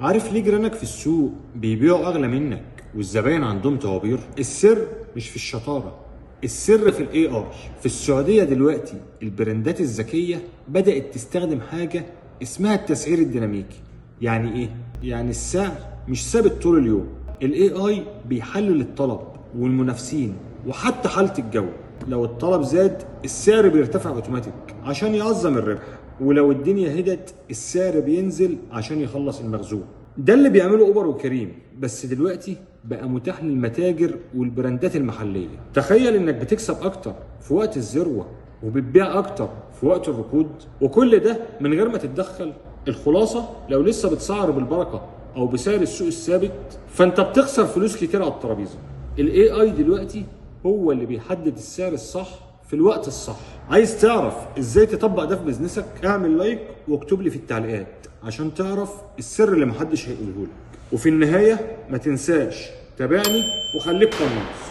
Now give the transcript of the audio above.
عارف ليه جيرانك في السوق بيبيعوا اغلى منك والزباين عندهم طوابير؟ السر مش في الشطاره، السر في الاي اي. في السعوديه دلوقتي البراندات الذكيه بدات تستخدم حاجه اسمها التسعير الديناميكي. يعني ايه؟ يعني السعر مش ثابت طول اليوم، الاي اي بيحلل الطلب والمنافسين وحتى حاله الجو. لو الطلب زاد السعر بيرتفع اوتوماتيك عشان يعظم الربح، ولو الدنيا هدت السعر بينزل عشان يخلص المخزون. ده اللي بيعمله اوبر وكريم، بس دلوقتي بقى متاح للمتاجر والبراندات المحليه. تخيل انك بتكسب اكتر في وقت الذروه وبتبيع اكتر في وقت الركود، وكل ده من غير ما تتدخل. الخلاصه، لو لسه بتسعر بالبركه او بسعر السوق الثابت فانت بتخسر فلوس كتير على الترابيزه. الاي اي دلوقتي هو اللي بيحدد السعر الصح في الوقت الصح. عايز تعرف ازاي تطبق ده في بيزنسك؟ اعمل لايك واكتب لي في التعليقات عشان تعرف السر اللي محدش هيقوله لك. وفي النهايه ما تنساش تابعني وخليك قناص.